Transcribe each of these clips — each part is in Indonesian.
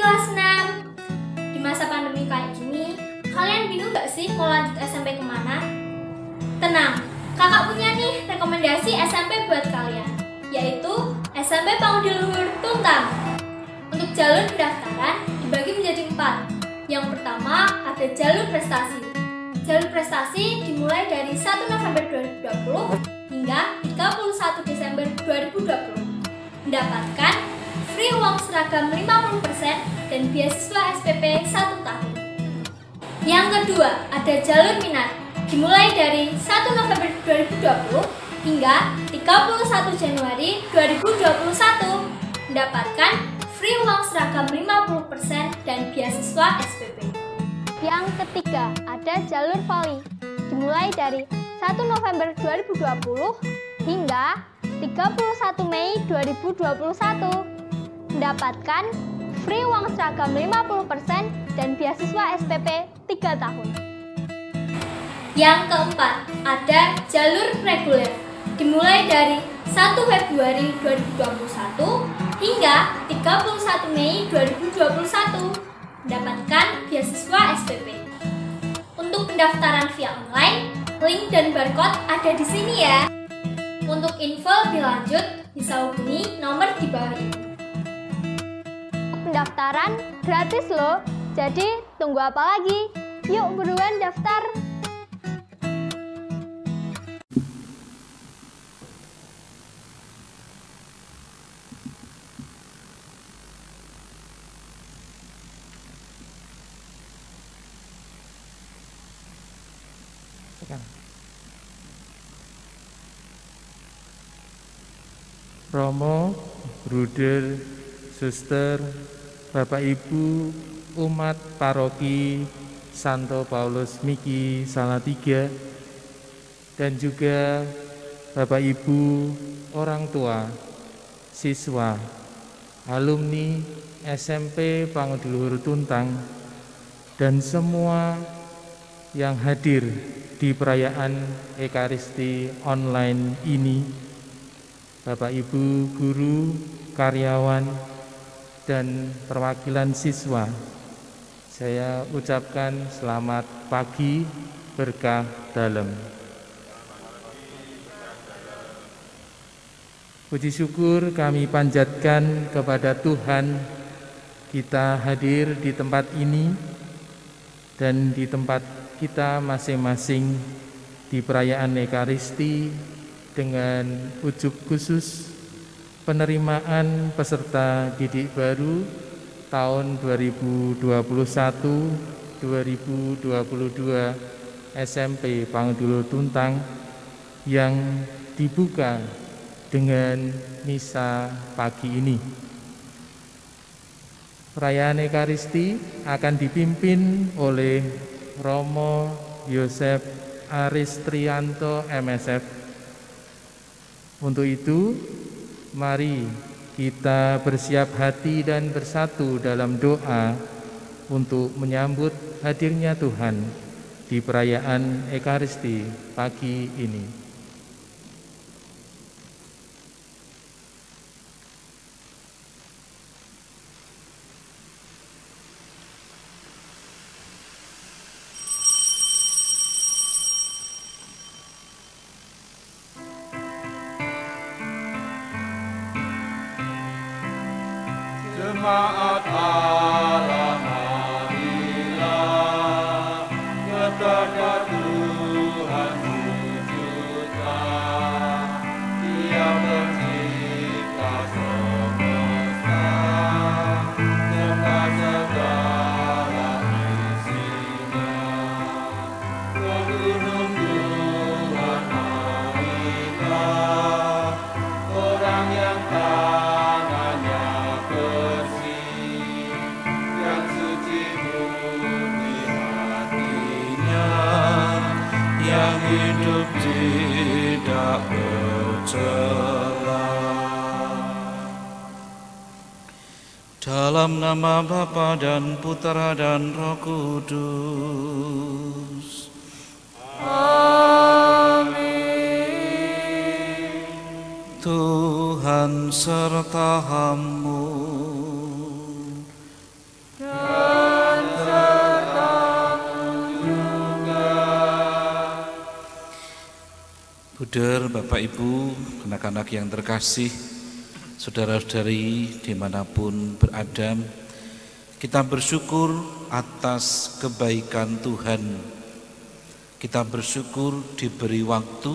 kelas 6. Di masa pandemi kayak gini, kalian bingung gak sih mau lanjut SMP kemana? Tenang, kakak punya nih rekomendasi SMP buat kalian, yaitu SMP Pangudi Luhur Tuntang. Untuk jalur pendaftaran dibagi menjadi 4. Yang pertama ada jalur prestasi. Jalur prestasi dimulai dari 1 November 2020 hingga 31 Desember 2020. Mendapatkan free uang seragam 50% dan beasiswa SPP 1 tahun. Yang kedua, ada jalur minat. Dimulai dari 1 November 2020 hingga 31 Januari 2021. Mendapatkan free uang seragam 50% dan beasiswa SPP. Yang ketiga, ada jalur voli. Dimulai dari 1 November 2020 hingga 31 Mei 2021. Mendapatkan free uang seragam 50% dan beasiswa SPP 3 tahun. Yang keempat, ada jalur reguler. Dimulai dari 1 Februari 2021 hingga 31 Mei 2021. Mendapatkan beasiswa SPP. Untuk pendaftaran via online, link dan barcode ada di sini ya. Untuk info lebih lanjut, bisa hubungi nomor di bawah ini. Pendaftaran gratis loh, jadi tunggu apa lagi? Yuk buruan daftar! Romo, Bruder, Suster, Bapak Ibu, umat paroki Santo Paulus Miki Salatiga, dan juga Bapak Ibu, orang tua, siswa, alumni SMP Pangudi Luhur Tuntang, dan semua yang hadir di perayaan Ekaristi online ini, Bapak Ibu, guru, karyawan, dan perwakilan siswa, saya ucapkan selamat pagi, berkah dalam. Puji syukur kami panjatkan kepada Tuhan, kita hadir di tempat ini dan di tempat kita masing-masing di perayaan Ekaristi dengan ujub khusus penerimaan peserta didik baru tahun 2021-2022 SMP Pangudi Luhur Tuntang yang dibuka dengan misa pagi ini. Perayaan Ekaristi akan dipimpin oleh Romo Yosef Aristrianto MSF. Untuk itu, mari kita bersiap hati dan bersatu dalam doa untuk menyambut hadirnya Tuhan di perayaan Ekaristi pagi ini. Jemaat Allah, marilah kepada Tuhan sujudlah, Dia pencipta semesta serta segala isinya. Ke gunung Tuhan marilah, orang yang tangannya bersih, yang suci murni hatinya, yang hidup tidak bercela. Dalam nama Bapa dan Putra dan Roh Kudus. Amin. Tuhan sertamu. Bruder, Bapak Ibu, anak-anak yang terkasih, saudara-saudari dimanapun berada, kita bersyukur atas kebaikan Tuhan. Kita bersyukur diberi waktu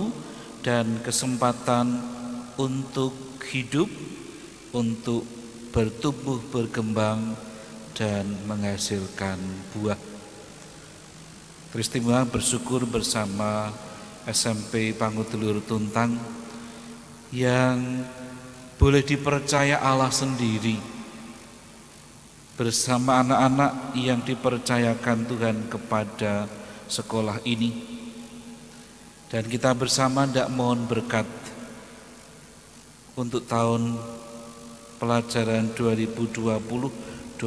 dan kesempatan untuk hidup, untuk bertumbuh, berkembang, dan menghasilkan buah. Peristiwa bersyukur bersama SMP Pangudulur Tuntang yang boleh dipercaya Allah sendiri bersama anak-anak yang dipercayakan Tuhan kepada sekolah ini. Dan kita bersama hendak mohon berkat untuk tahun pelajaran 2020-2021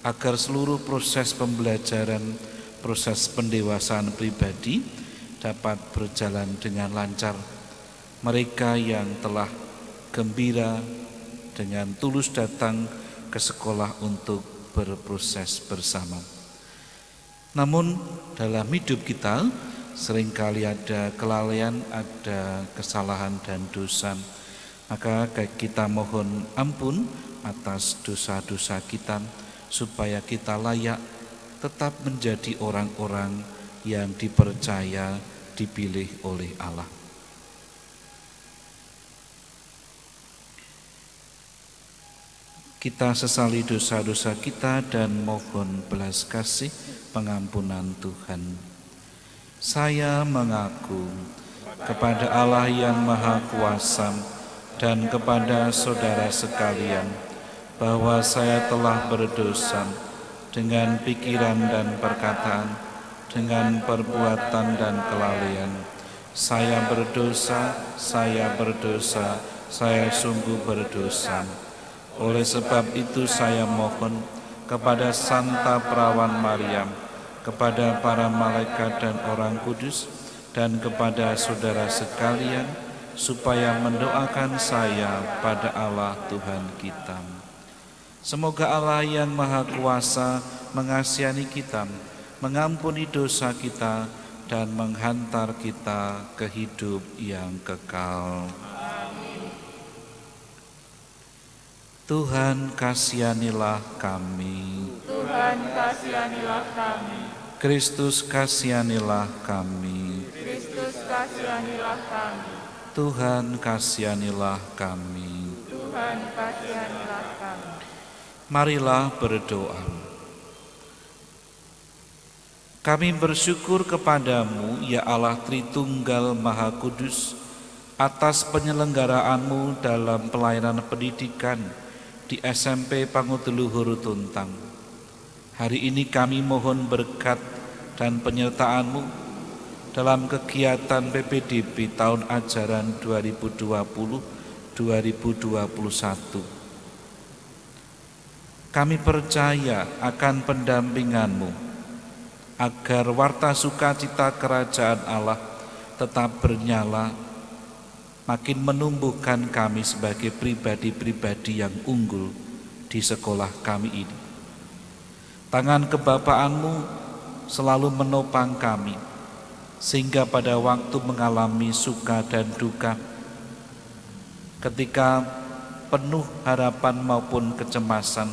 agar seluruh proses pembelajaran, proses pendewasaan pribadi dapat berjalan dengan lancar. Mereka yang telah gembira dengan tulus datang ke sekolah untuk berproses bersama. Namun dalam hidup kita seringkali ada kelalaian, ada kesalahan dan dosa. Maka kita mohon ampun atas dosa-dosa kita, supaya kita layak tetap menjadi orang-orang yang dipercaya, dipilih oleh Allah. Kita sesali dosa-dosa kita dan mohon belas kasih pengampunan Tuhan. Saya mengaku kepada Allah yang Maha Kuasa dan kepada saudara sekalian bahwa saya telah berdosa dengan pikiran dan perkataan, dengan perbuatan dan kelalaian. Saya berdosa, saya sungguh berdosa. Oleh sebab itu saya mohon kepada Santa Perawan Maryam, kepada para malaikat dan orang kudus, dan kepada saudara sekalian, supaya mendoakan saya pada Allah Tuhan kita. Semoga Allah yang Maha Kuasa mengasihani kita, mengampuni dosa kita, dan menghantar kita ke hidup yang kekal. Amin. Tuhan kasihanilah kami. Tuhan kasihanilah kami. Kristus kasihanilah kami. Kristus kasihanilah kami. Tuhan kasihanilah kami. Tuhan kasihanilah kami. Marilah berdoa. Kami bersyukur kepadamu, ya Allah Tritunggal Maha Kudus, atas penyelenggaraanmu dalam pelayanan pendidikan di SMP Panguduluhur Tuntang. Hari ini kami mohon berkat dan penyertaan-Mu dalam kegiatan PPDB tahun ajaran 2020-2021. Kami percaya akan pendampingan-Mu agar warta sukacita kerajaan Allah tetap bernyala, makin menumbuhkan kami sebagai pribadi-pribadi yang unggul di sekolah kami ini. Tangan kebapaan-Mu selalu menopang kami, sehingga pada waktu mengalami suka dan duka, ketika penuh harapan maupun kecemasan,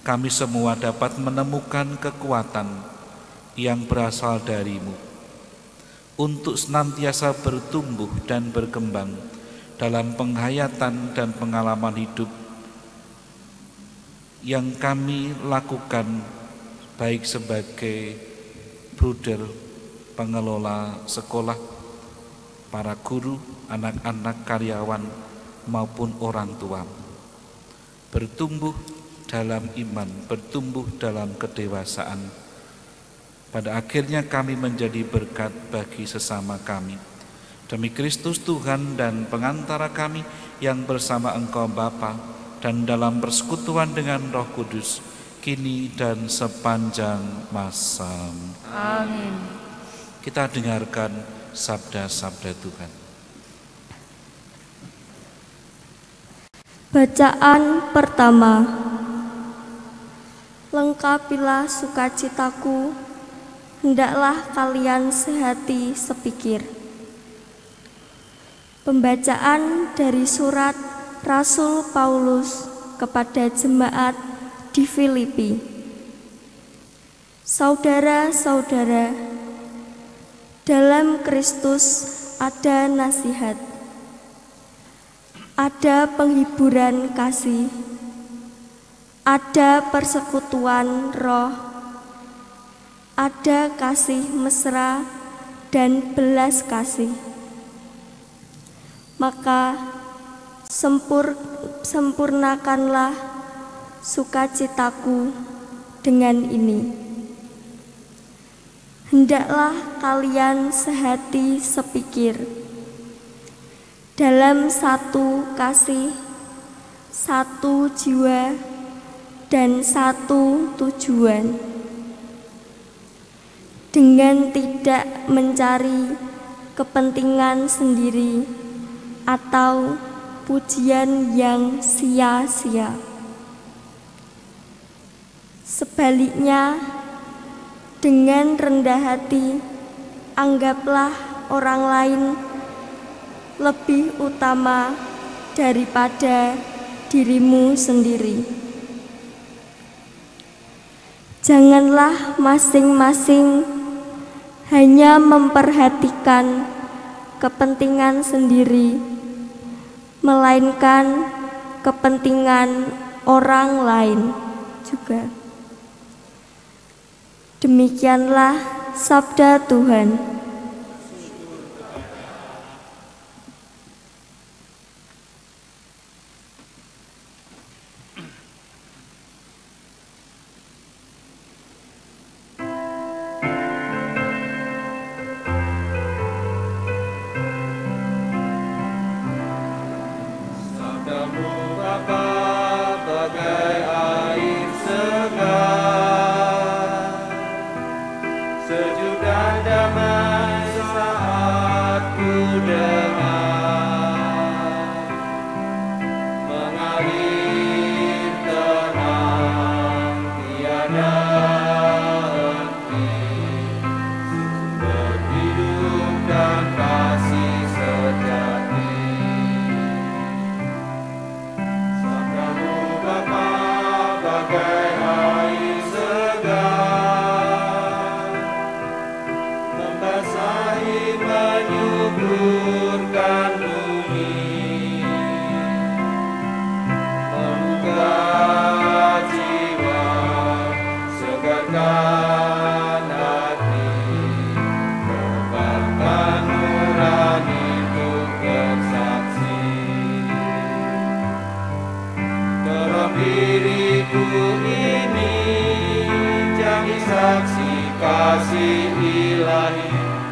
kami semua dapat menemukan kekuatan yang berasal dari-Mu untuk senantiasa bertumbuh dan berkembang dalam penghayatan dan pengalaman hidup yang kami lakukan, baik sebagai bruder, pengelola sekolah, para guru, anak-anak karyawan, maupun orang tua. Bertumbuh dalam iman, bertumbuh dalam kedewasaan. Pada akhirnya kami menjadi berkat bagi sesama kami. Demi Kristus Tuhan dan pengantara kami yang bersama Engkau Bapa dan dalam persekutuan dengan Roh Kudus, kini dan sepanjang masa. Amin. Kita dengarkan sabda-sabda Tuhan. Bacaan pertama. Lengkapilah sukacitaku, hendaklah kalian sehati sepikir. Pembacaan dari surat Rasul Paulus kepada jemaat di Filipi. Saudara-saudara, dalam Kristus ada nasihat, ada penghiburan kasih, ada persekutuan roh, ada kasih mesra dan belas kasih. Maka sempurnakanlah sukacitaku dengan ini. Hendaklah kalian sehati sepikir, dalam satu kasih, satu jiwa, dan satu tujuan, dengan tidak mencari kepentingan sendiri atau pujian yang sia-sia. Sebaliknya, dengan rendah hati, anggaplah orang lain lebih utama daripada dirimu sendiri. Janganlah masing-masing hanya memperhatikan kepentingan sendiri, melainkan kepentingan orang lain juga. Demikianlah sabda Tuhan.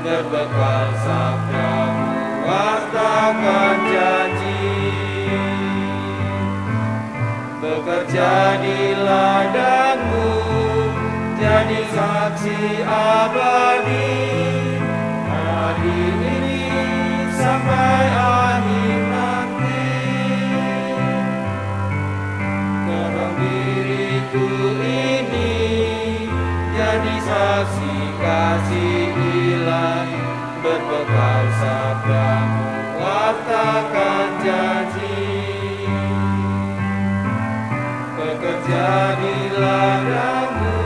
Berbekal sabdamu, wartakan janji. Bekerja di ladangmu, jadi saksi abadi. Hari ini sampai akhir nanti. Tolong diriku ini jadi saksi kasih ilahi, berbekal sabdamu, wartakan janji. Bekerja di ladangmu,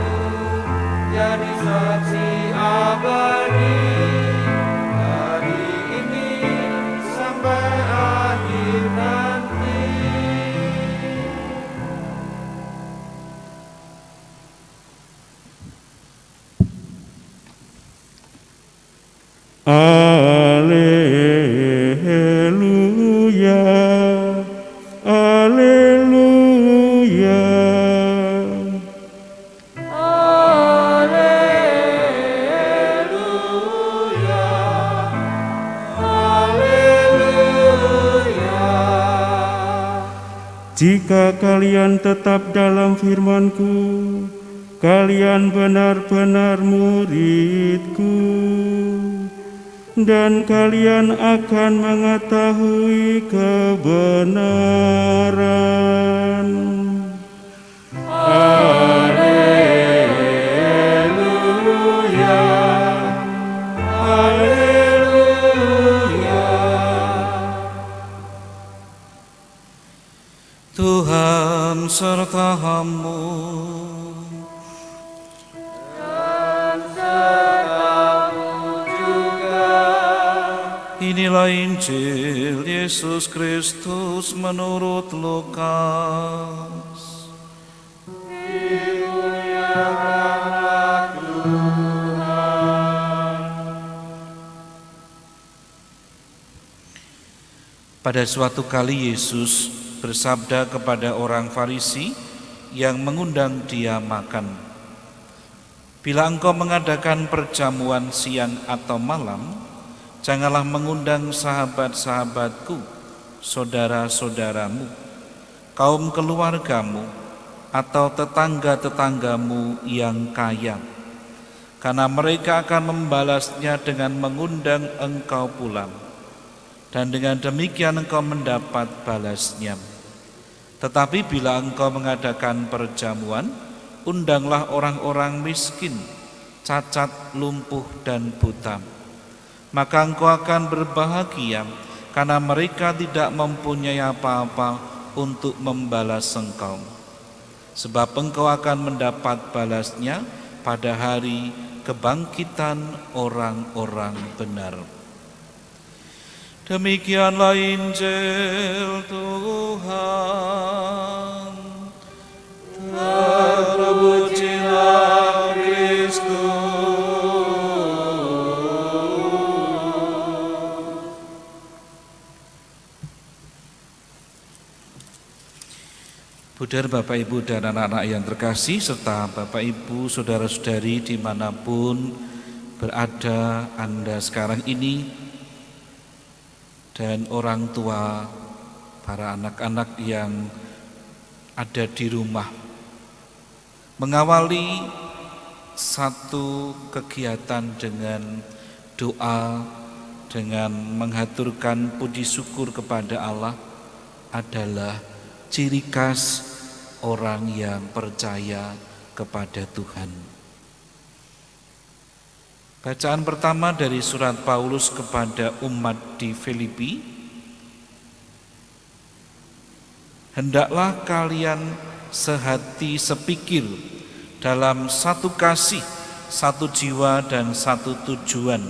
jadi saksi abadi. Hari ini sampai akhir nanti. Alleluia, alleluia. Alleluia, alleluia. Jika kalian tetap dalam firman-Ku, kalian benar-benar murid-Ku, dan kalian akan mengetahui kebenaran. Alleluia. Tuhan sertamu. Inilah Injil Yesus Kristus menurut Lukas. Dimuliakanlah Tuhan. Pada suatu kali Yesus bersabda kepada orang Farisi yang mengundang dia makan, "Bila engkau mengadakan perjamuan siang atau malam, janganlah mengundang sahabat-sahabatku, saudara-saudaramu, kaum keluargamu, atau tetangga-tetanggamu yang kaya, karena mereka akan membalasnya dengan mengundang engkau pulang, dan dengan demikian engkau mendapat balasnya. Tetapi bila engkau mengadakan perjamuan, undanglah orang-orang miskin, cacat, lumpuh, dan buta. Maka engkau akan berbahagia, karena mereka tidak mempunyai apa-apa untuk membalas engkau. Sebab engkau akan mendapat balasnya pada hari kebangkitan orang-orang benar." Demikianlah Injil Tuhan. Terpujilah Kristus. Saudara, Bapak, Ibu, dan anak-anak yang terkasih, serta Bapak, Ibu, saudara-saudari dimanapun berada Anda sekarang ini, dan orang tua, para anak-anak yang ada di rumah, mengawali satu kegiatan dengan doa, dengan menghaturkan puji syukur kepada Allah adalah ciri khas orang yang percaya kepada Tuhan. Bacaan pertama dari surat Paulus kepada umat di Filipi. Hendaklah kalian sehati sepikir dalam satu kasih, satu jiwa, dan satu tujuan,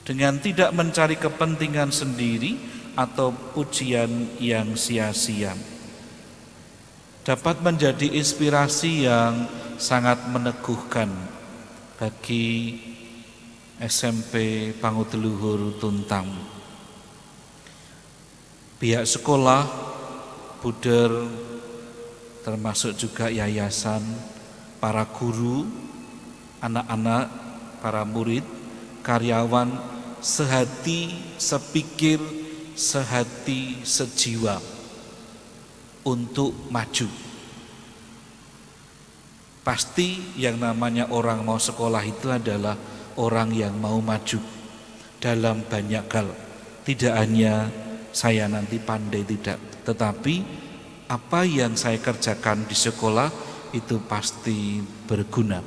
dengan tidak mencari kepentingan sendiri atau pujian yang sia-sia. Dapat menjadi inspirasi yang sangat meneguhkan bagi SMP Pangudeluhur Tuntang. Pihak sekolah, Buder, termasuk juga yayasan, para guru, anak-anak, para murid, karyawan, sehati, sepikir, sehati, sejiwa untuk maju. Pasti yang namanya orang mau sekolah itu adalah orang yang mau maju dalam banyak hal. Tidak hanya saya nanti pandai, tidak, tetapi apa yang saya kerjakan di sekolah itu pasti berguna.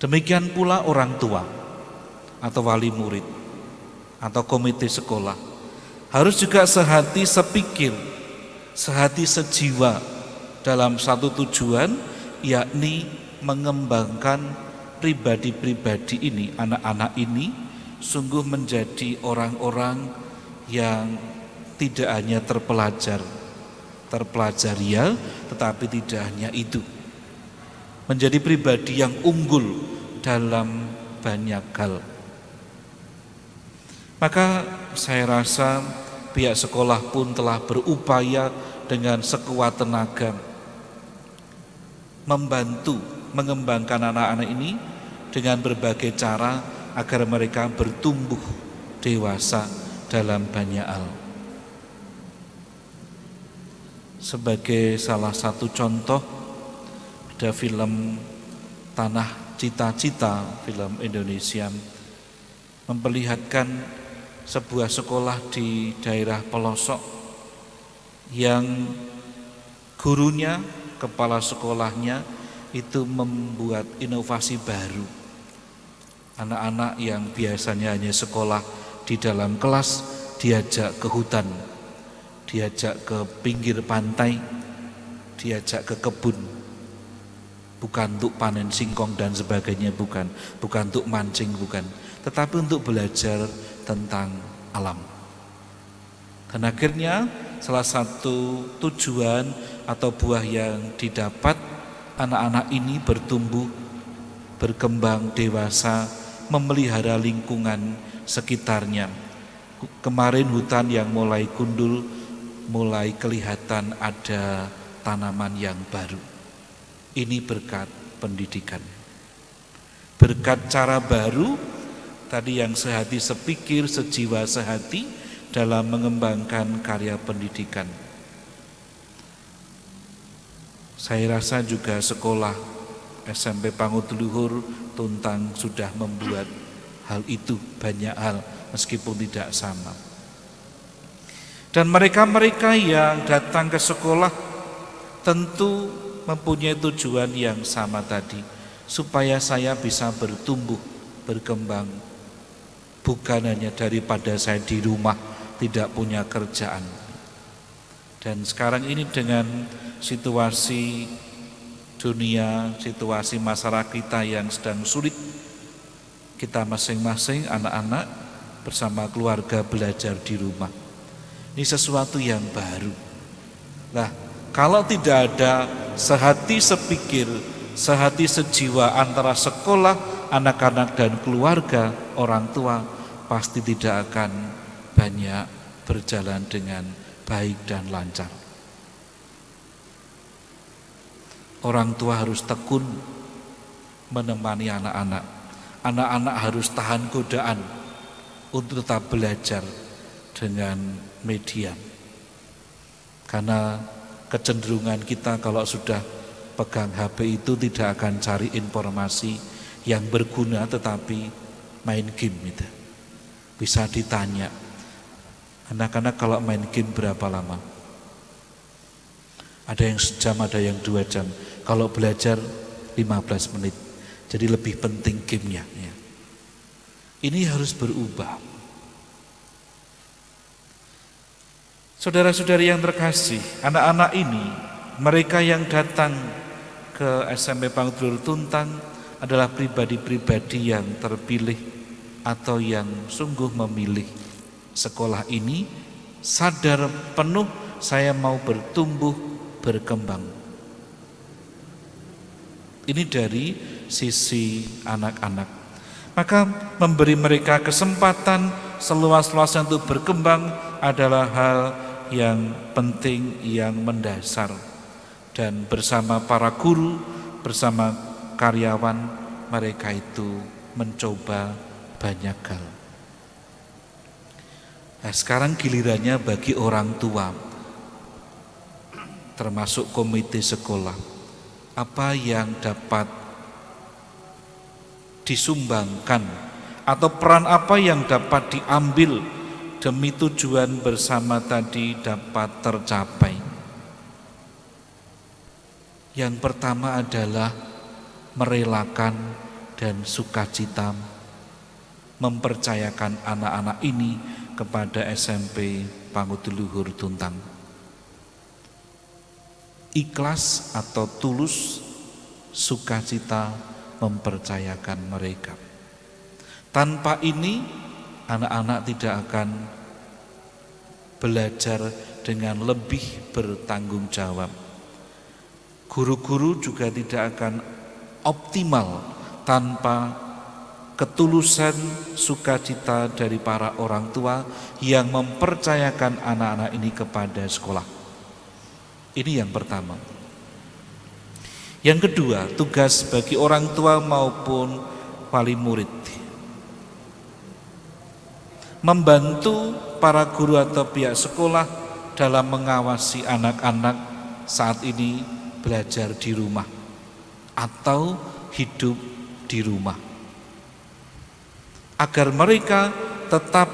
Demikian pula orang tua atau wali murid atau komite sekolah harus juga sehati sepikir, sehati sejiwa dalam satu tujuan, yakni mengembangkan pribadi-pribadi ini, anak-anak ini sungguh menjadi orang-orang yang tidak hanya terpelajaria, tetapi tidak hanya itu, menjadi pribadi yang unggul dalam banyak hal. Maka saya rasa pihak sekolah pun telah berupaya dengan sekuat tenaga membantu mengembangkan anak-anak ini dengan berbagai cara agar mereka bertumbuh dewasa dalam banyak hal. Sebagai salah satu contoh, ada film Tanah Cita-Cita, film Indonesia, memperlihatkan sebuah sekolah di daerah pelosok yang gurunya, kepala sekolahnya itu membuat inovasi baru. Anak-anak yang biasanya hanya sekolah di dalam kelas diajak ke hutan, diajak ke pinggir pantai, diajak ke kebun. Bukan untuk panen singkong dan sebagainya, bukan untuk mancing, bukan, tetapi untuk belajar tentang alam. Dan akhirnya salah satu tujuan atau buah yang didapat, anak-anak ini bertumbuh, berkembang dewasa, memelihara lingkungan sekitarnya. Kemarin hutan yang mulai gundul, mulai kelihatan ada tanaman yang baru. Ini berkat pendidikan, berkat cara baru tadi yang sehati sepikir, sejiwa sehati dalam mengembangkan karya pendidikan. Saya rasa juga sekolah SMP Pangudluhur Tuntang sudah membuat hal itu, banyak hal meskipun tidak sama. Dan mereka-mereka yang datang ke sekolah tentu mempunyai tujuan yang sama tadi, supaya saya bisa bertumbuh, berkembang, bukan hanya daripada saya di rumah tidak punya kerjaan. Dan sekarang ini dengan situasi dunia, situasi masyarakat kita yang sedang sulit, kita masing-masing anak-anak bersama keluarga belajar di rumah. Ini sesuatu yang baru. Nah, kalau tidak ada sehati sepikir, sehati sejiwa antara sekolah, anak-anak dan keluarga, orang tua, pasti tidak akan banyak berjalan dengan baik dan lancar. Orang tua harus tekun menemani anak-anak. Anak-anak harus tahan godaan untuk tetap belajar dengan media. Karena kecenderungan kita kalau sudah pegang HP itu tidak akan cari informasi yang berguna, tetapi main game itu. Bisa ditanya, anak-anak kalau main game berapa lama? Ada yang sejam, ada yang 2 jam. Kalau belajar 15 menit. Jadi lebih penting gamenya. Ya. Ini harus berubah. Saudara-saudari yang terkasih, anak-anak ini, mereka yang datang ke SMP Pangudluhur Tuntang adalah pribadi-pribadi yang terpilih atau yang sungguh memilih sekolah ini, sadar penuh saya mau bertumbuh, berkembang. Ini dari sisi anak-anak. Maka memberi mereka kesempatan seluas-luasnya untuk berkembang adalah hal yang penting, yang mendasar. Dan bersama para guru, bersama karyawan, mereka itu mencoba banyak hal. Nah, sekarang gilirannya bagi orang tua, termasuk komite sekolah. Apa yang dapat disumbangkan atau peran apa yang dapat diambil demi tujuan bersama tadi dapat tercapai. Yang pertama adalah merelakan dan sukacita mempercayakan anak-anak ini kepada SMP Pangudluhur Tuntang. Ikhlas atau tulus, sukacita mempercayakan mereka. Tanpa ini anak-anak tidak akan belajar dengan lebih bertanggung jawab. Guru-guru juga tidak akan optimal tanpa ketulusan sukacita dari para orang tua yang mempercayakan anak-anak ini kepada sekolah. Ini yang pertama. Yang kedua, tugas bagi orang tua maupun wali murid, membantu para guru atau pihak sekolah dalam mengawasi anak-anak saat ini belajar di rumah atau hidup di rumah, agar mereka tetap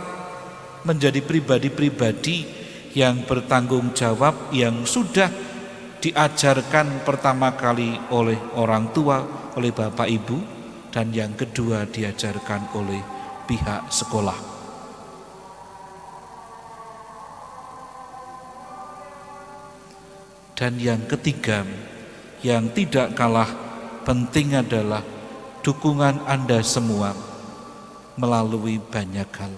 menjadi pribadi-pribadi yang bertanggung jawab, yang sudah diajarkan pertama kali oleh orang tua, oleh bapak ibu, dan yang kedua diajarkan oleh pihak sekolah. Dan yang ketiga, yang tidak kalah penting adalah dukungan Anda semua melalui banyak hal.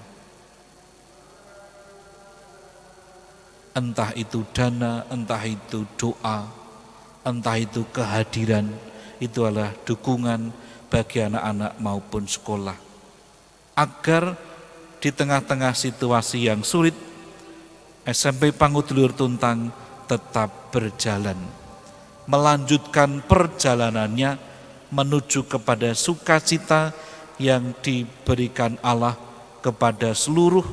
Entah itu dana, entah itu doa, entah itu kehadiran, itu adalah dukungan bagi anak-anak maupun sekolah. Agar di tengah-tengah situasi yang sulit, SMP Pangudluhur Tuntang tetap berjalan, melanjutkan perjalanannya menuju kepada sukacita yang diberikan Allah kepada seluruh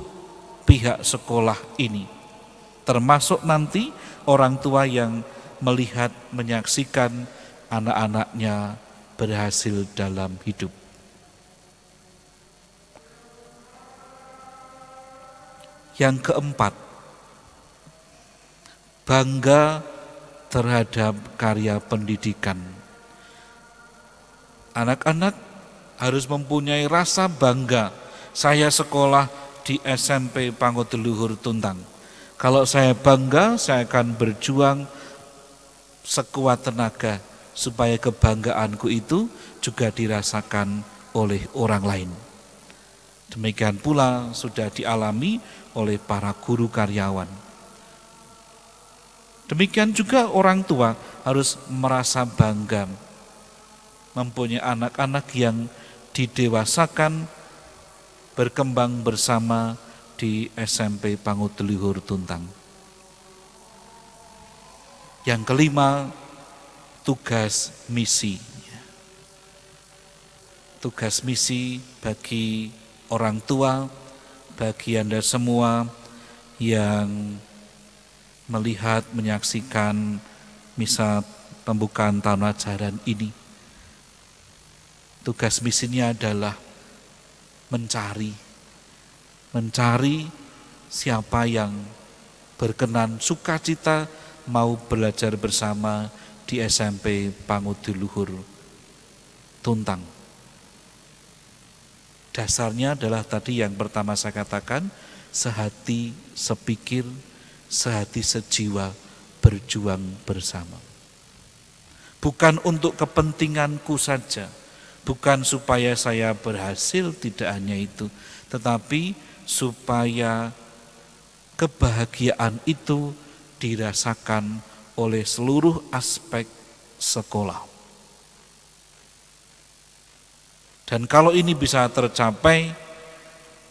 pihak sekolah ini, termasuk nanti orang tua yang melihat, menyaksikan anak-anaknya berhasil dalam hidup. Yang keempat, bangga terhadap karya pendidikan. Anak-anak harus mempunyai rasa bangga. Saya sekolah di SMP Pangudluhur Tuntang. Kalau saya bangga, saya akan berjuang sekuat tenaga supaya kebanggaanku itu juga dirasakan oleh orang lain. Demikian pula sudah dialami oleh para guru karyawan. Demikian juga orang tua harus merasa bangga mempunyai anak-anak yang didewasakan berkembang bersama di SMP Pangudluhur Tuntang. Yang kelima, tugas misi. Tugas misi bagi orang tua, bagi Anda semua yang melihat, menyaksikan misa pembukaan tahun ajaran ini. Tugas misinya adalah mencari siapa yang berkenan sukacita mau belajar bersama di SMP Pangudluhur Tuntang. Dasarnya adalah tadi yang pertama saya katakan, sehati, sepikir, sehati, sejiwa, berjuang bersama. Bukan untuk kepentinganku saja, bukan supaya saya berhasil, tidak hanya itu, tetapi supaya kebahagiaan itu dirasakan oleh seluruh aspek sekolah. Dan kalau ini bisa tercapai,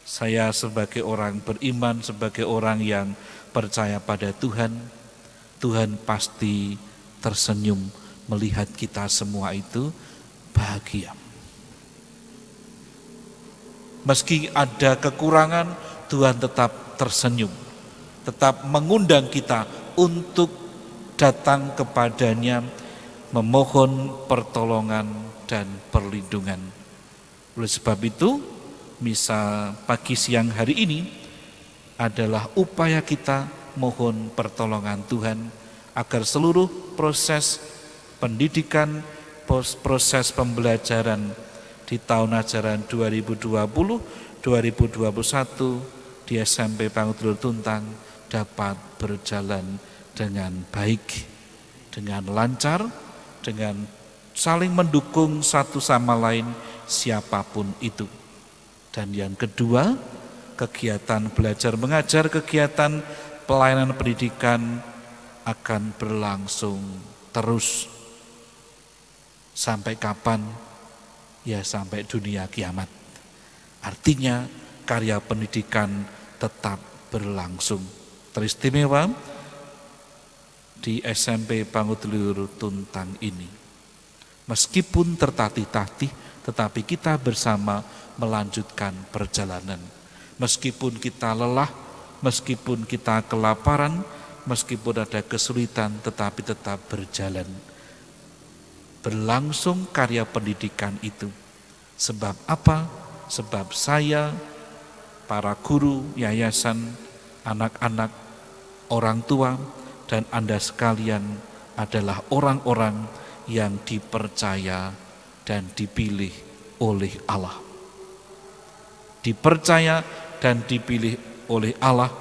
saya sebagai orang beriman, sebagai orang yang percaya pada Tuhan, Tuhan pasti tersenyum melihat kita semua itu bahagia. Meski ada kekurangan, Tuhan tetap tersenyum, tetap mengundang kita untuk datang kepadanya, memohon pertolongan dan perlindungan. Oleh sebab itu, misa pagi siang hari ini adalah upaya kita mohon pertolongan Tuhan agar seluruh proses pendidikan, proses pembelajaran di tahun ajaran 2020-2021 di SMP Pangudluhur Tuntang dapat berjalan dengan baik, dengan lancar, dengan saling mendukung satu sama lain siapapun itu. Dan yang kedua, kegiatan belajar mengajar, kegiatan pelayanan pendidikan akan berlangsung terus. Sampai kapan? Ya sampai dunia kiamat. Artinya karya pendidikan tetap berlangsung. Teristimewa di SMP Pangudluhur Tuntang ini. Meskipun tertatih-tatih, tetapi kita bersama melanjutkan perjalanan. Meskipun kita lelah, meskipun kita kelaparan, meskipun ada kesulitan, tetapi tetap berjalan. Berlangsung karya pendidikan itu. Sebab apa? Sebab saya, para guru, yayasan, anak-anak, orang tua, dan Anda sekalian adalah orang-orang yang dipercaya dan dipilih oleh Allah. Dipercaya dan dipilih oleh Allah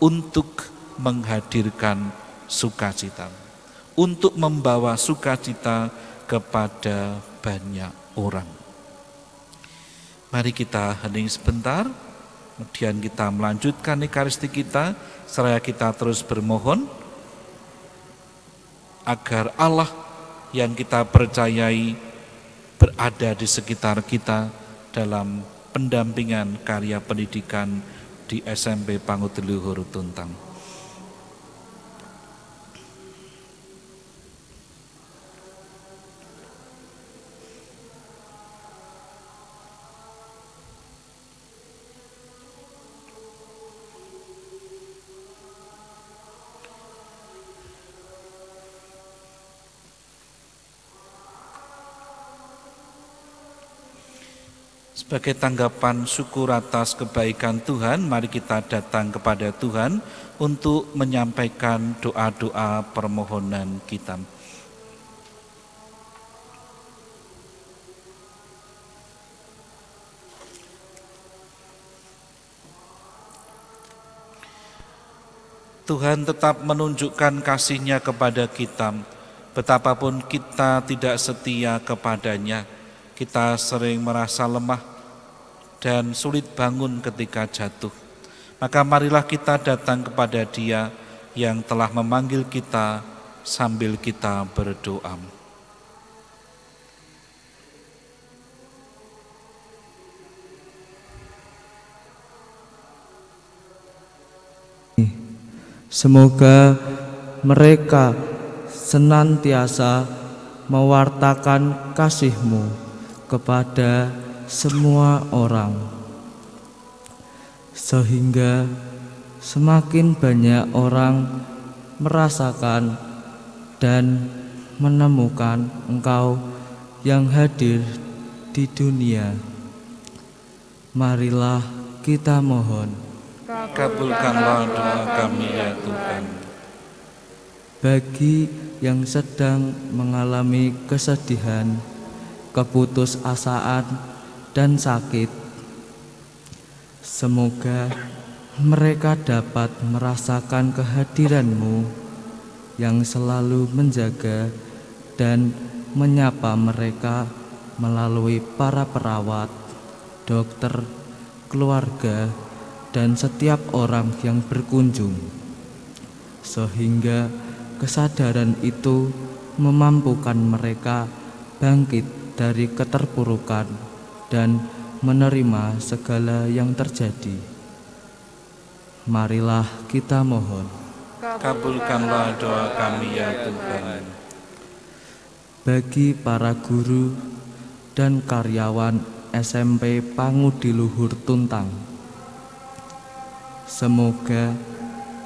untuk menghadirkan sukacita, untuk membawa sukacita kepada banyak orang. Mari kita hening sebentar, kemudian kita melanjutkan ekaristi kita, seraya kita terus bermohon agar Allah yang kita percayai berada di sekitar kita dalam pendampingan karya pendidikan di SMP Pangudiluhur Tuntang. Sebagai tanggapan syukur atas kebaikan Tuhan, mari kita datang kepada Tuhan untuk menyampaikan doa-doa permohonan kita. Tuhan tetap menunjukkan kasih-Nya kepada kita, betapapun kita tidak setia kepadanya. Kita sering merasa lemah dan sulit bangun ketika jatuh. Maka marilah kita datang kepada Dia yang telah memanggil kita sambil kita berdoa. Semoga mereka senantiasa mewartakan kasih-Mu kepada semua orang, sehingga semakin banyak orang merasakan dan menemukan Engkau yang hadir di dunia. Marilah kita mohon. Kabulkanlah doa kami ya Tuhan. Bagi yang sedang mengalami kesedihan, keputusasaan, dan sakit, semoga mereka dapat merasakan kehadiran-Mu yang selalu menjaga dan menyapa mereka melalui para perawat, dokter, keluarga, dan setiap orang yang berkunjung, sehingga kesadaran itu memampukan mereka bangkit dari keterpurukan dan menerima segala yang terjadi. Marilah kita mohon. Kabulkanlah doa kami ya Tuhan. Bagi para guru dan karyawan SMP Pangudiluhur Tuntang, semoga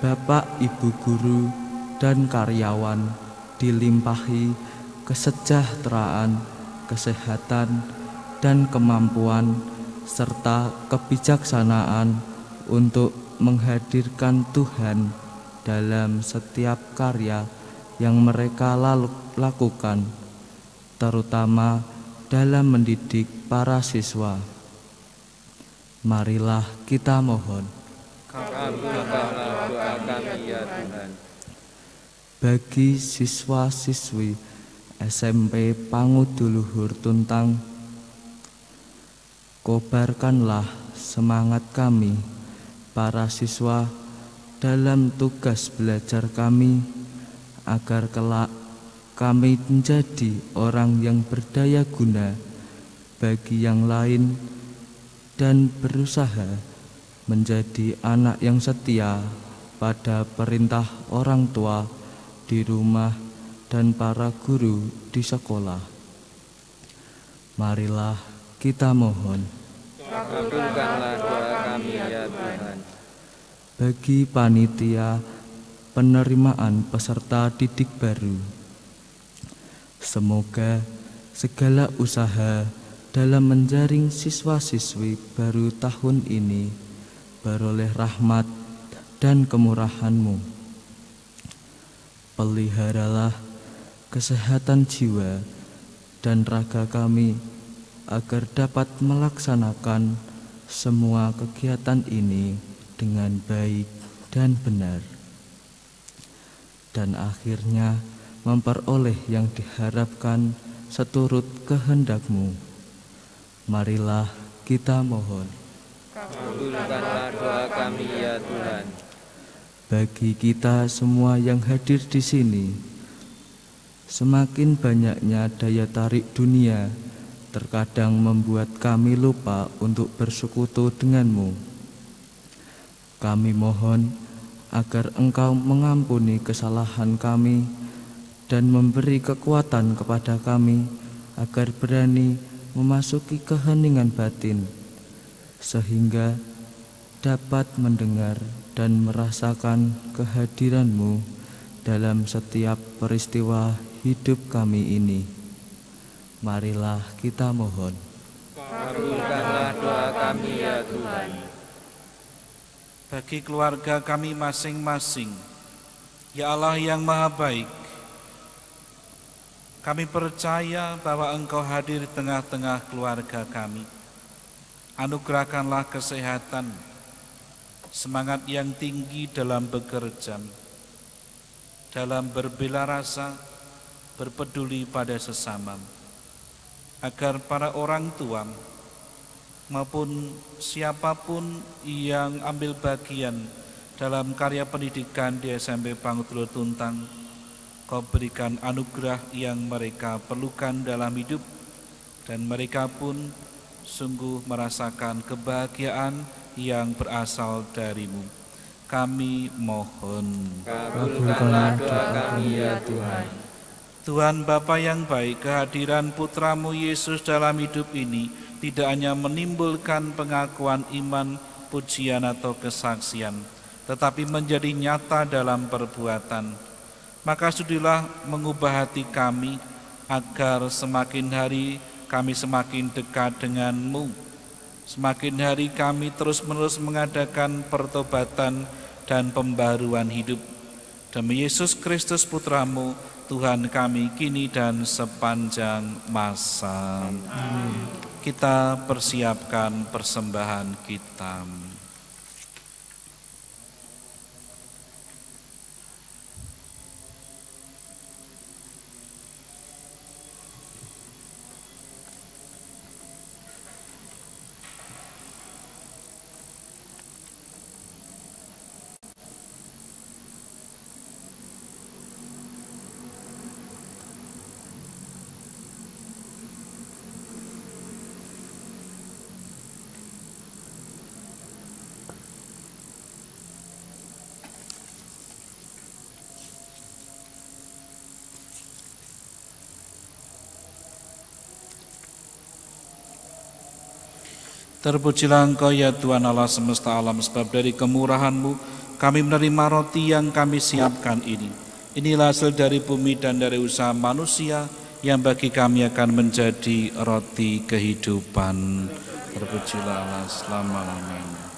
Bapak Ibu guru dan karyawan dilimpahi kesejahteraan, kesehatan, dan kemampuan serta kebijaksanaan untuk menghadirkan Tuhan dalam setiap karya yang mereka lakukan, terutama dalam mendidik para siswa. Marilah kita mohon. Kabulkanlah doa kami ya Tuhan. Bagi siswa-siswi SMP Pangudiluhur Tuntang, kobarkanlah semangat kami, para siswa, dalam tugas belajar kami, agar kelak kami menjadi orang yang berdaya guna bagi yang lain dan berusaha menjadi anak yang setia pada perintah orang tua di rumah dan para guru di sekolah. Marilah kita mohon. Kabulkanlah doa kami ya Tuhan. Bagi panitia penerimaan peserta didik baru, semoga segala usaha dalam menjaring siswa-siswi baru tahun ini beroleh rahmat dan kemurahan-Mu. Peliharalah kesehatan jiwa dan raga kami agar dapat melaksanakan semua kegiatan ini dengan baik dan benar. Dan akhirnya memperoleh yang diharapkan seturut kehendak-Mu. Marilah kita mohon. Kabulkanlah doa kami ya Tuhan. Bagi kita semua yang hadir di sini, semakin banyaknya daya tarik dunia terkadang membuat kami lupa untuk bersekutu denganmu. Kami mohon agar Engkau mengampuni kesalahan kami dan memberi kekuatan kepada kami agar berani memasuki keheningan batin, sehingga dapat mendengar dan merasakan kehadiran-Mu dalam setiap peristiwa hidup kami ini. Marilah kita mohon. Kabulkanlah doa kami ya Tuhan. Bagi keluarga kami masing-masing, ya Allah yang maha baik, kami percaya bahwa Engkau hadir di tengah-tengah keluarga kami. Anugerahkanlah kesehatan, semangat yang tinggi dalam bekerja, dalam berbela rasa, berpeduli pada sesama, agar para orang tua maupun siapapun yang ambil bagian dalam karya pendidikan di SMP Pangutulur Tuntang, Kau berikan anugerah yang mereka perlukan dalam hidup, dan mereka pun sungguh merasakan kebahagiaan yang berasal dari-Mu. Kami mohon. Kabulkanlah doa kami ya Tuhan. Tuhan Bapa yang baik, kehadiran Putra-Mu Yesus dalam hidup ini tidak hanya menimbulkan pengakuan iman, pujian atau kesaksian, tetapi menjadi nyata dalam perbuatan. Maka sudilah mengubah hati kami agar semakin hari kami semakin dekat dengan-Mu. Semakin hari kami terus-menerus mengadakan pertobatan dan pembaruan hidup. Demi Yesus Kristus Putra-Mu, Tuhan kami kini dan sepanjang masa. Kita persiapkan persembahan kita. Terpujilah Engkau ya Tuhan Allah semesta alam, sebab dari kemurahan-Mu kami menerima roti yang kami siapkan ini. Inilah hasil dari bumi dan dari usaha manusia yang bagi kami akan menjadi roti kehidupan. Terpujilah Allah selama-lamanya.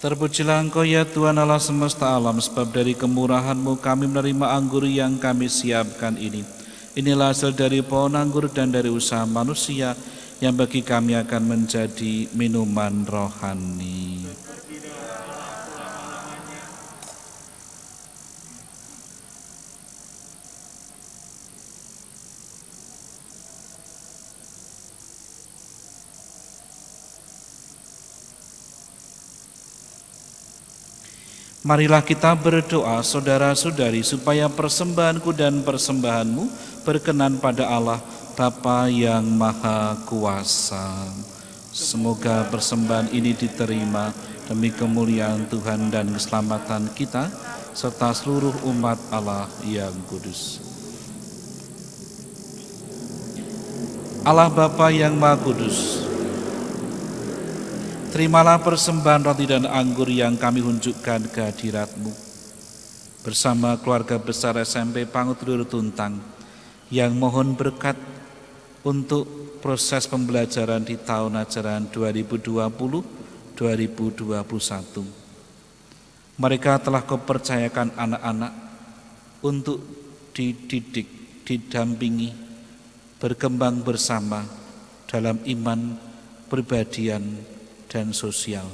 Terpujilah Engkau ya Tuhan Allah semesta alam, sebab dari kemurahan-Mu kami menerima anggur yang kami siapkan ini. Inilah hasil dari pohon anggur dan dari usaha manusia yang bagi kami akan menjadi minuman rohani. Marilah kita berdoa, saudara-saudari, supaya persembahanku dan persembahanmu berkenan pada Allah Bapa yang Maha Kuasa. Semoga persembahan ini diterima demi kemuliaan Tuhan dan keselamatan kita, serta seluruh umat Allah yang kudus. Allah Bapa yang Maha Kudus, terimalah persembahan roti dan anggur yang kami unjukkan kehadirat-Mu bersama keluarga besar SMP Pangutulur Tuntang yang mohon berkat untuk proses pembelajaran di tahun ajaran 2020-2021. Mereka telah Kau percayakan anak-anak untuk dididik, didampingi, berkembang bersama dalam iman, pribadian, dan sosial.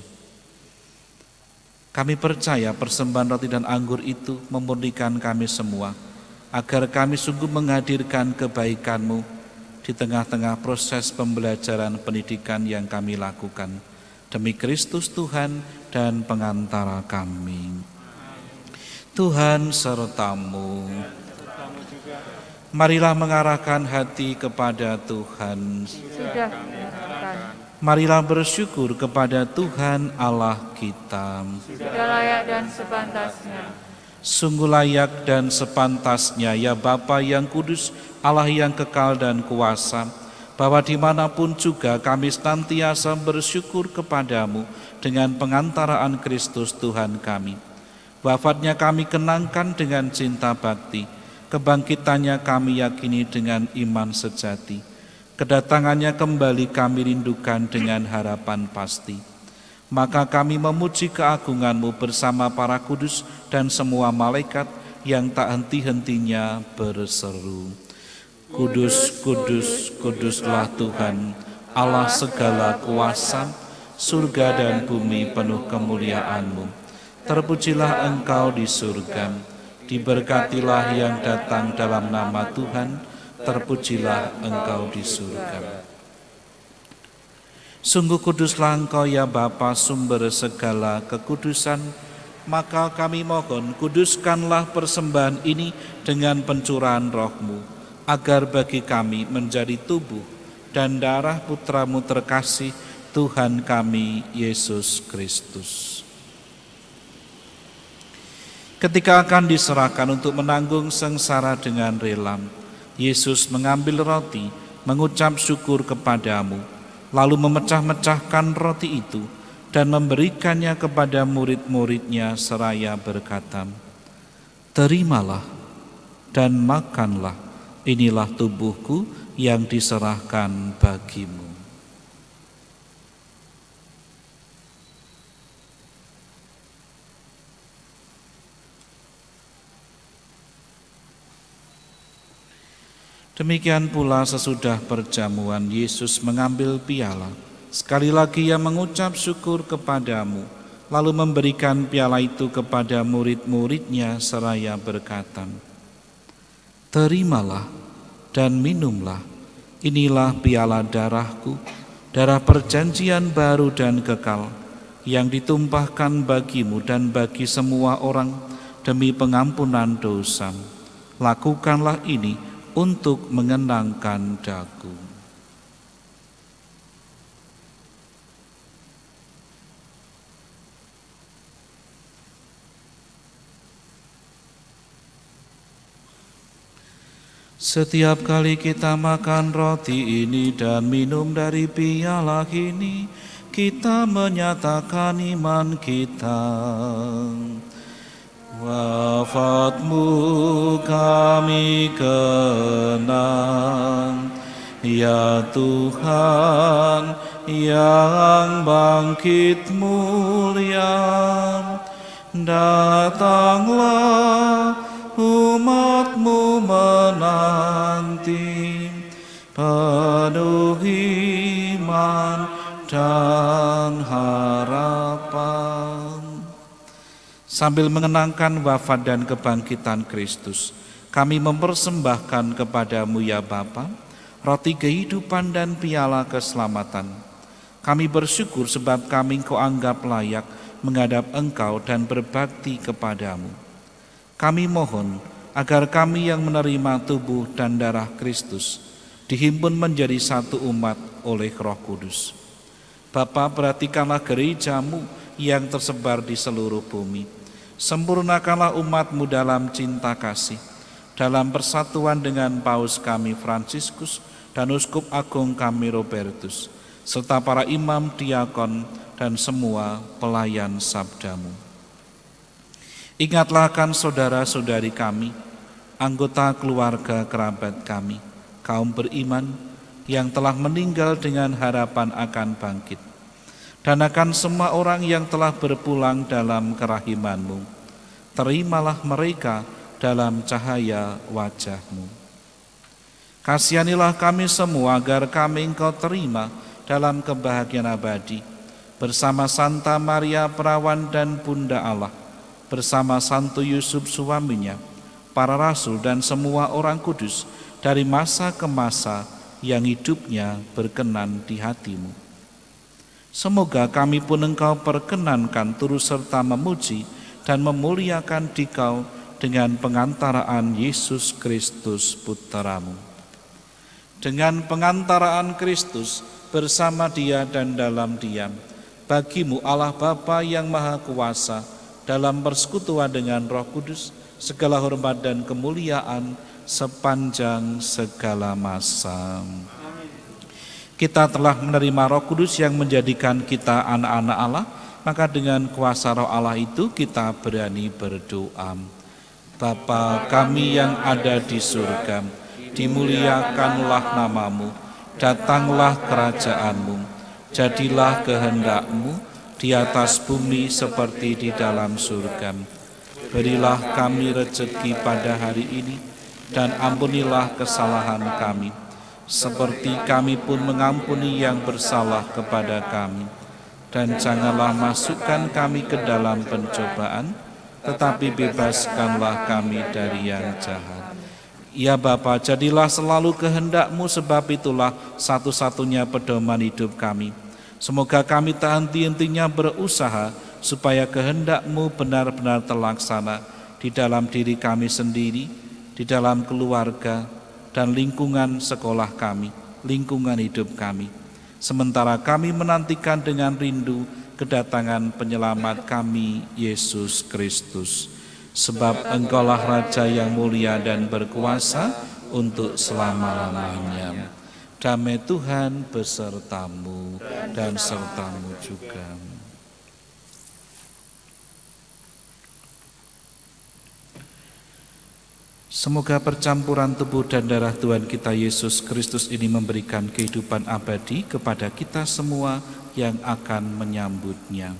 Kami percaya persembahan roti dan anggur itu memurnikan kami semua, agar kami sungguh menghadirkan kebaikan-Mu di tengah-tengah proses pembelajaran pendidikan yang kami lakukan. Demi Kristus Tuhan dan pengantara kami. Tuhan serta-Mu. Marilah mengarahkan hati kepada Tuhan. Sudah dinyatakan. Marilah bersyukur kepada Tuhan Allah kita. Sudah layak dan sepantasnya. Sungguh layak dan sepantasnya ya Bapa yang kudus, Allah yang kekal dan kuasa, bahwa dimanapun juga kami senantiasa bersyukur kepadamu dengan pengantaraan Kristus Tuhan kami. Wafatnya kami kenangkan dengan cinta bakti, kebangkitannya kami yakini dengan iman sejati, kedatangannya kembali kami rindukan dengan harapan pasti. Maka kami memuji keagungan-Mu bersama para kudus dan semua malaikat yang tak henti-hentinya berseru. Kudus, kudus, kuduslah Tuhan, Allah segala kuasa, surga dan bumi penuh kemuliaan-Mu. Terpujilah Engkau di surga, diberkatilah yang datang dalam nama Tuhan, terpujilah Engkau di surga. Sungguh kuduslah Engkau ya Bapa, sumber segala kekudusan, maka kami mohon kuduskanlah persembahan ini dengan pencurahan Roh-Mu, agar bagi kami menjadi tubuh dan darah Putra-Mu terkasih, Tuhan kami Yesus Kristus. Ketika akan diserahkan untuk menanggung sengsara dengan rela, Yesus mengambil roti, mengucap syukur kepadamu, lalu memecah-mecahkan roti itu dan memberikannya kepada murid-muridnya seraya berkata, "Terimalah dan makanlah, inilah tubuhku yang diserahkan bagimu." Demikian pula sesudah perjamuan Yesus mengambil piala. Sekali lagi ia mengucap syukur kepadamu, lalu memberikan piala itu kepada murid-muridnya seraya berkata, "Terimalah dan minumlah, inilah piala darahku, darah perjanjian baru dan kekal, yang ditumpahkan bagimu dan bagi semua orang demi pengampunan dosa. Lakukanlah ini untuk mengenangkan daku." Setiap kali kita makan roti ini dan minum dari piala ini, kita menyatakan iman kita. Wafat-Mu kami kenang, ya Tuhan yang bangkit mulia. Datanglah, umat-Mu menanti, penuh iman dan harapan. Sambil mengenangkan wafat dan kebangkitan Kristus, kami mempersembahkan kepadamu ya Bapa, roti kehidupan dan piala keselamatan. Kami bersyukur sebab kami Engkau anggap layak menghadap Engkau dan berbakti kepadamu. Kami mohon agar kami yang menerima tubuh dan darah Kristus dihimpun menjadi satu umat oleh Roh Kudus. Bapa, perhatikanlah gereja-Mu yang tersebar di seluruh bumi. Sempurnakanlah umat-Mu dalam cinta kasih, dalam persatuan dengan Paus kami Fransiskus dan Uskup Agung kami Robertus, serta para imam, diakon, dan semua pelayan sabda-Mu. Ingatlah akan saudara-saudari kami, anggota keluarga kerabat kami, kaum beriman yang telah meninggal dengan harapan akan bangkit, dan akan semua orang yang telah berpulang dalam kerahiman-Mu. Terimalah mereka dalam cahaya wajah-Mu. Kasihanilah kami semua agar kami Engkau terima dalam kebahagiaan abadi, bersama Santa Maria Perawan dan Bunda Allah, bersama Santo Yusuf suaminya, para rasul dan semua orang kudus, dari masa ke masa yang hidupnya berkenan di hati-Mu. Semoga kami pun Engkau perkenankan turut serta memuji dan memuliakan Dikau dengan pengantaraan Yesus Kristus Putra-Mu. Dengan pengantaraan Kristus bersama Dia dan dalam Dia, bagi-Mu Allah Bapa yang Maha Kuasa, dalam persekutuan dengan Roh Kudus, segala hormat dan kemuliaan sepanjang segala masa. Kita telah menerima Roh Kudus yang menjadikan kita anak-anak Allah, maka dengan kuasa Roh Allah itu kita berani berdoa. Bapa kami yang ada di surga, dimuliakanlah nama-Mu, datanglah kerajaan-Mu, jadilah kehendak-Mu di atas bumi seperti di dalam surga. Berilah kami rezeki pada hari ini, dan ampunilah kesalahan kami, seperti kami pun mengampuni yang bersalah kepada kami. Dan janganlah masukkan kami ke dalam pencobaan, tetapi bebaskanlah kami dari yang jahat. Ya Bapa, jadilah selalu kehendak-Mu, sebab itulah satu-satunya pedoman hidup kami. Semoga kami tak henti-hentinya berusaha supaya kehendak-Mu benar-benar terlaksana di dalam diri kami sendiri, di dalam keluarga dan lingkungan sekolah kami, lingkungan hidup kami. Sementara kami menantikan dengan rindu kedatangan penyelamat kami, Yesus Kristus. Sebab Engkaulah Raja yang mulia dan berkuasa untuk selama-lamanya. Damai Tuhan besertamu dan sertamu juga. Semoga percampuran tubuh dan darah Tuhan kita Yesus Kristus ini memberikan kehidupan abadi kepada kita semua yang akan menyambutnya.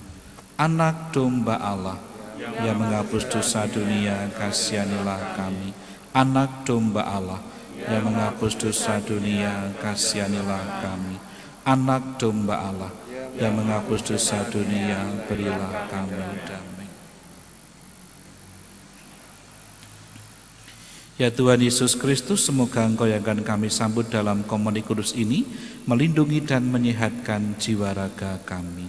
Anak domba Allah yang menghapus dosa dunia, kasihanilah kami. Anak domba Allah yang menghapus dosa dunia, kasihanilah kami. Anak domba Allah yang menghapus dosa dunia, berilah kami damai. Ya Tuhan Yesus Kristus, semoga Engkau yang akan kami sambut dalam komuni kudus ini melindungi dan menyehatkan jiwa raga kami.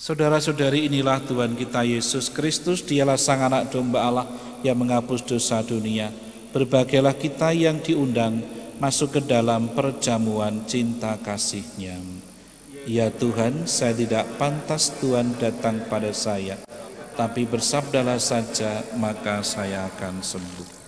Saudara-saudari, inilah Tuhan kita Yesus Kristus, Dialah Sang Anak Domba Allah yang menghapus dosa dunia. Berbahagialah kita yang diundang masuk ke dalam perjamuan cinta kasih-Nya. Ya Tuhan, saya tidak pantas Tuhan datang pada saya, tapi bersabdalah saja, maka saya akan sembuh.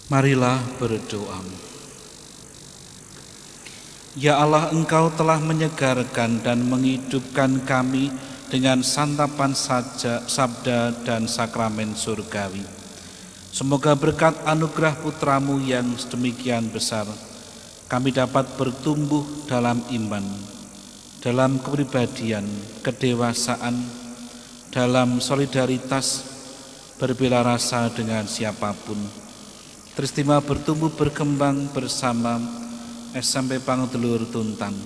Marilah berdoa. Ya Allah, Engkau telah menyegarkan dan menghidupkan kami dengan santapan sabda dan sakramen surgawi. Semoga berkat anugerah Putra-Mu yang sedemikian besar, kami dapat bertumbuh dalam iman, dalam kepribadian, kedewasaan, dalam solidaritas, berbela rasa dengan siapapun, teristimewa bertumbuh berkembang bersama SMP Pangudulur Tuntang,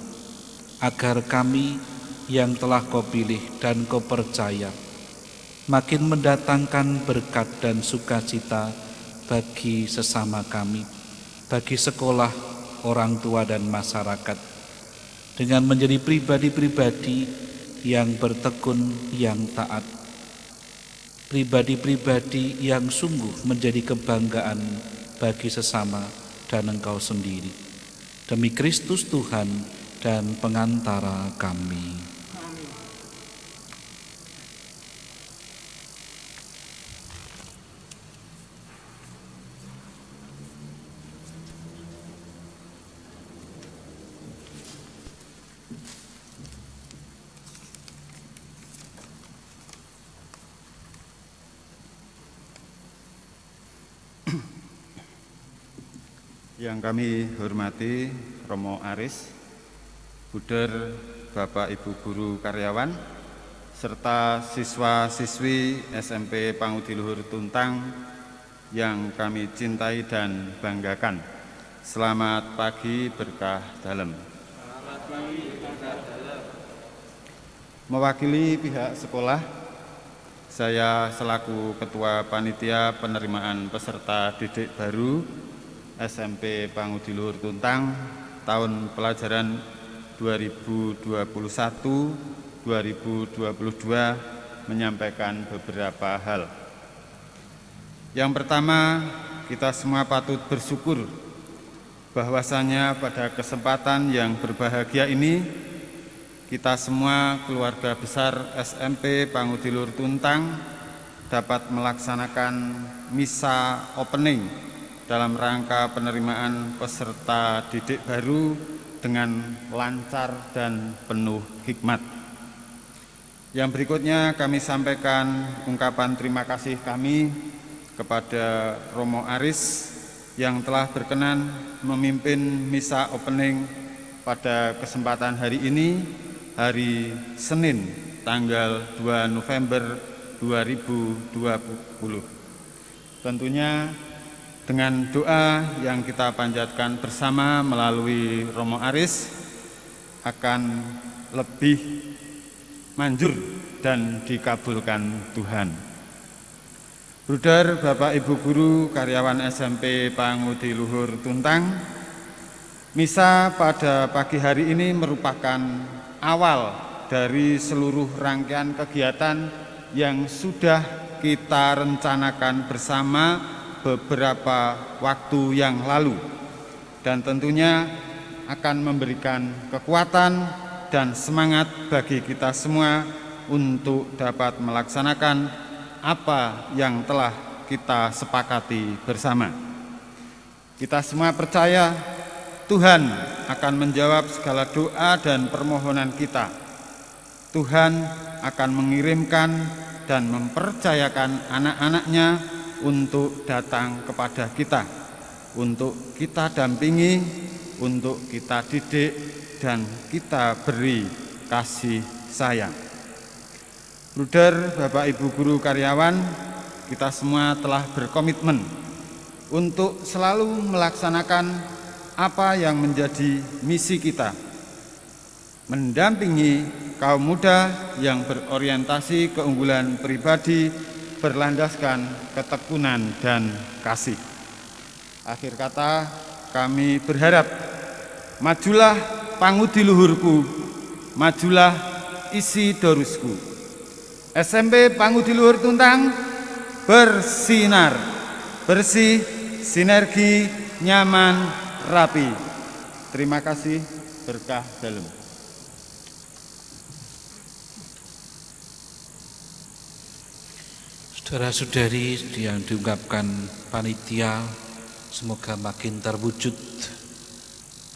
agar kami yang telah Kau pilih dan Kau percaya makin mendatangkan berkat dan sukacita bagi sesama kami, bagi sekolah, orang tua dan masyarakat, dengan menjadi pribadi-pribadi yang bertekun, yang taat, pribadi-pribadi yang sungguh menjadi kebanggaan bagi sesama dan Engkau sendiri. Demi Kristus Tuhan dan pengantara kami. Yang kami hormati Romo Aris, Buder, Bapak Ibu Guru Karyawan, serta siswa-siswi SMP Pangudiluhur Tuntang yang kami cintai dan banggakan. Selamat pagi berkah dalem. Mewakili pihak sekolah, saya selaku Ketua Panitia Penerimaan Peserta Didik Baru SMP Pangudiluhur Tuntang tahun pelajaran 2021-2022 menyampaikan beberapa hal. Yang pertama, kita semua patut bersyukur bahwasanya pada kesempatan yang berbahagia ini kita semua keluarga besar SMP Pangudiluhur Tuntang dapat melaksanakan misa opening dalam rangka penerimaan peserta didik baru dengan lancar dan penuh hikmat. Yang berikutnya kami sampaikan ungkapan terima kasih kami kepada Romo Aris yang telah berkenan memimpin misa opening pada kesempatan hari ini, hari Senin, tanggal 2 November 2020. Tentunya dengan doa yang kita panjatkan bersama melalui Romo Aris akan lebih manjur dan dikabulkan Tuhan. Bruder, Bapak, Ibu Guru, karyawan SMP Pangudiluhur Tuntang, misa pada pagi hari ini merupakan awal dari seluruh rangkaian kegiatan yang sudah kita rencanakan bersama beberapa waktu yang lalu, dan tentunya akan memberikan kekuatan dan semangat bagi kita semua untuk dapat melaksanakan apa yang telah kita sepakati bersama. Kita semua percaya Tuhan akan menjawab segala doa dan permohonan kita. Tuhan akan mengirimkan dan mempercayakan anak-anaknya untuk datang kepada kita, untuk kita dampingi, untuk kita didik, dan kita beri kasih sayang. Bruder, Bapak, Ibu Guru Karyawan, kita semua telah berkomitmen untuk selalu melaksanakan apa yang menjadi misi kita, mendampingi kaum muda yang berorientasi keunggulan pribadi berlandaskan ketekunan dan kasih. Akhir kata, kami berharap majulah Pangudiluhurku, majulah isi dorusku. SMP Pangudiluhur Tuntang bersinar, bersih, sinergi, nyaman, rapi. Terima kasih, berkah dalem. Saudara-saudari yang diungkapkan panitia semoga makin terwujud.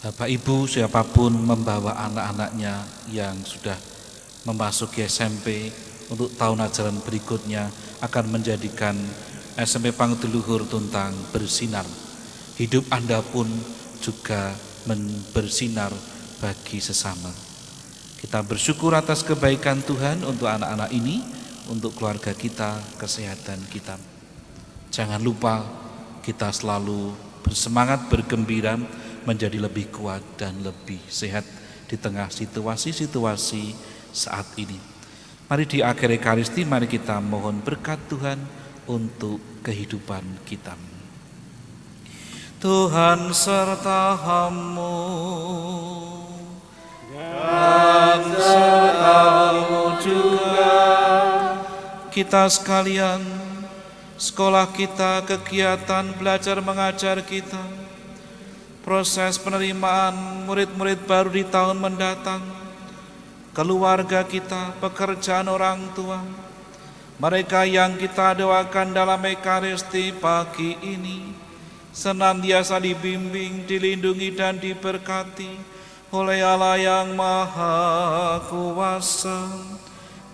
Bapak Ibu siapapun membawa anak-anaknya yang sudah memasuki SMP untuk tahun ajaran berikutnya akan menjadikan SMP Pangutiluhur Tuntang bersinar. Hidup Anda pun juga bersinar bagi sesama. Kita bersyukur atas kebaikan Tuhan untuk anak-anak ini, untuk keluarga kita, kesehatan kita. Jangan lupa kita selalu bersemangat, bergembira, menjadi lebih kuat dan lebih sehat di tengah situasi-situasi saat ini. Mari di akhir Ekaristi, mari kita mohon berkat Tuhan untuk kehidupan kita. Tuhan sertamu dan sertamu juga. Kita sekalian, sekolah kita, kegiatan belajar mengajar kita, proses penerimaan murid-murid baru di tahun mendatang, keluarga kita, pekerjaan orang tua, mereka yang kita doakan dalam Ekaristi pagi ini, senantiasa dibimbing, dilindungi dan diberkati oleh Allah yang Maha Kuasa,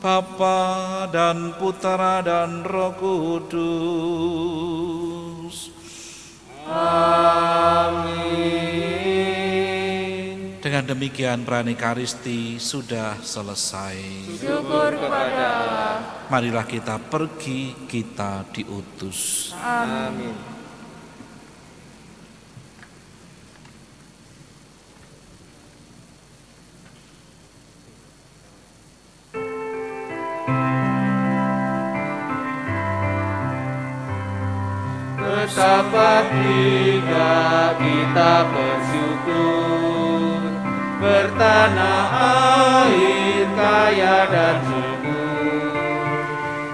Bapa dan Putera dan Roh Kudus. Amin. Dengan demikian perayaan Ekaristi sudah selesai. Syukur kepada Allah. Marilah kita pergi, kita diutus. Amin. Betapa hingga kita bersyukur, bertanah air kaya dan subur,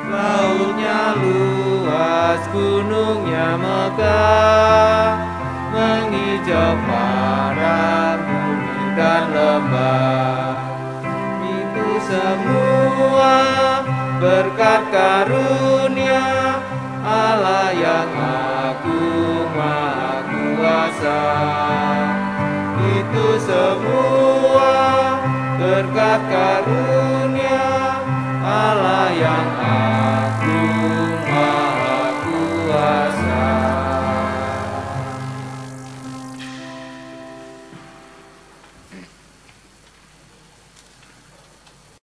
lautnya luas, gunungnya megah, menghijau padang, bumi dan lembah. Itu semua berkat karunia Allah yang agung maha kuasa. Itu semua berkat karunia